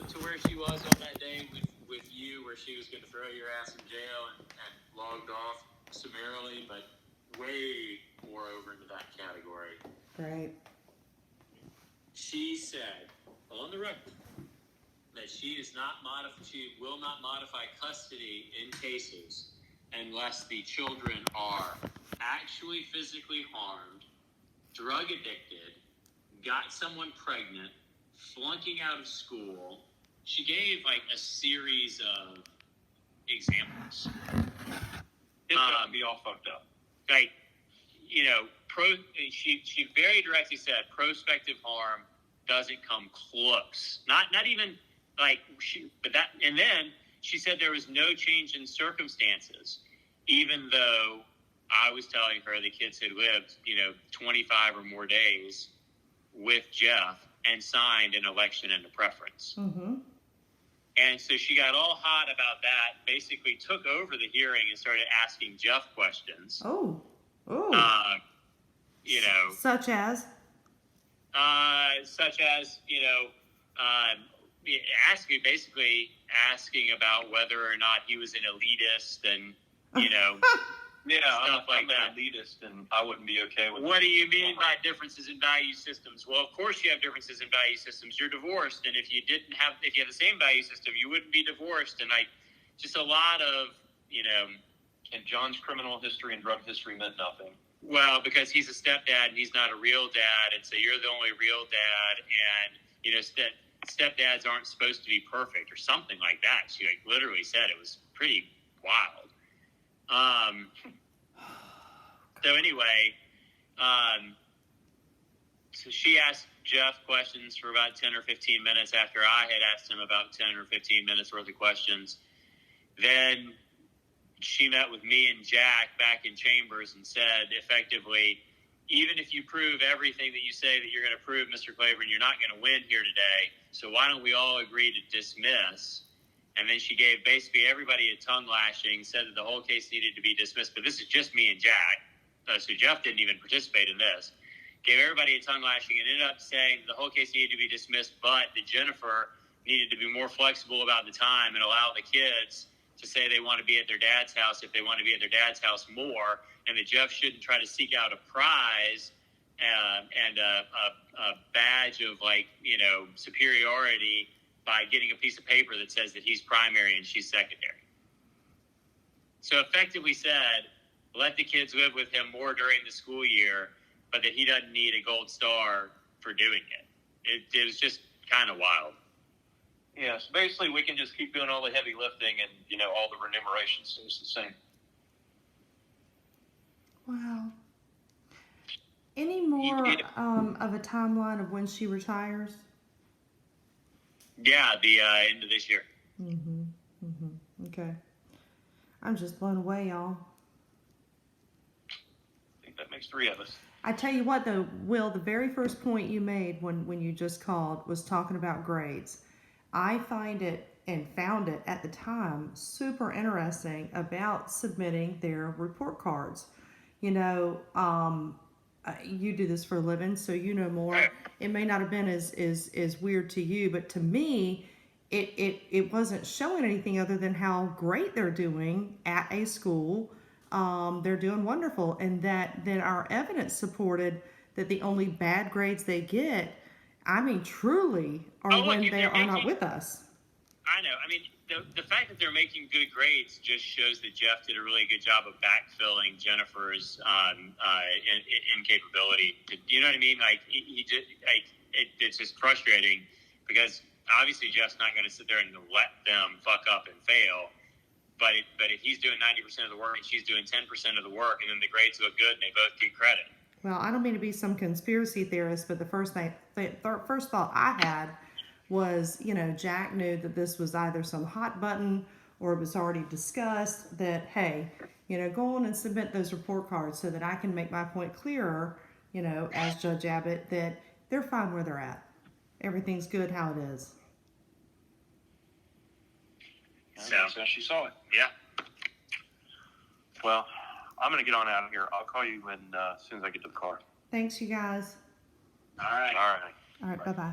to where she was on that day with you, where she was going to throw your ass in jail and logged off summarily, but way more over into that category. Right. She said on the record that she will not modify custody in cases unless the children are actually physically harmed, drug addicted, got someone pregnant, flunking out of school. She gave like a series of examples. It's gonna be all fucked up. Like, you know, she very directly said prospective harm doesn't come close. Not even like and then she said there was no change in circumstances, even though I was telling her the kids had lived, 25 or more days with Jeff and signed an election and a preference. Mm-hmm. And so she got all hot about that, basically took over the hearing and started asking Jeff questions. Oh. Such as? Asking about whether or not he was an elitist and, stuff like that. I'm an elitist, and I wouldn't be okay with. What do you mean by differences in value systems? Well, of course you have differences in value systems. You're divorced, and if you have the same value system, you wouldn't be divorced. And just a lot of, And John's criminal history and drug history meant nothing. Well, because he's a stepdad and he's not a real dad, and so you're the only real dad, and stepdads aren't supposed to be perfect or something like that. She literally said it was pretty wild. So anyway, so she asked Jeff questions for about 10 or 15 minutes after I had asked him about 10 or 15 minutes worth of questions. Then she met with me and Jack back in chambers and said, effectively, even if you prove everything that you say that you're going to prove, Mr. Clavering, you're not going to win here today. So why don't we all agree to dismiss? And then she gave basically everybody a tongue lashing, said that the whole case needed to be dismissed. But this is just me and Jack. So Jeff didn't even participate in this. Gave everybody a tongue lashing and ended up saying the whole case needed to be dismissed, but that Jennifer needed to be more flexible about the time and allow the kids to say they want to be at their dad's house if they want to be at their dad's house more, and that Jeff shouldn't try to seek out a prize and a badge of superiority by getting a piece of paper that says that he's primary and she's secondary. So effectively said, let the kids live with him more during the school year, but that he doesn't need a gold star for doing it. It was just kind of wild. Yeah, so basically we can just keep doing all the heavy lifting and, all the remuneration stays the same. Wow. Any more of a timeline of when she retires? Yeah, the end of this year. Okay. I'm just blown away, y'all. I think that makes 3 of us. I tell you what, though, Will, the very first point you made when you just called was talking about grades. I found it at the time super interesting about submitting their report cards. You do this for a living, so you know more. It may not have been as weird to you, but to me, it wasn't showing anything other than how great they're doing at a school. They're doing wonderful, and that then our evidence supported that the only bad grades they get, truly, are when they are not with us. I know. The fact that they're making good grades just shows that Jeff did a really good job of backfilling Jennifer's incapability. You know what I mean? It's just frustrating because obviously Jeff's not going to sit there and let them fuck up and fail. But if he's doing 90% of the work and she's doing 10% of the work, and then the grades look good and they both get credit. Well, I don't mean to be some conspiracy theorist, but the first thought I had was, Jack knew that this was either some hot button or it was already discussed that, hey, go on and submit those report cards so that I can make my point clearer, as Judge Abbott, that they're fine where they're at. Everything's good how it is. So she saw it. Yeah. Well, I'm going to get on out of here. I'll call you as soon as I get to the car. Thanks, you guys. All right. All right, bye-bye.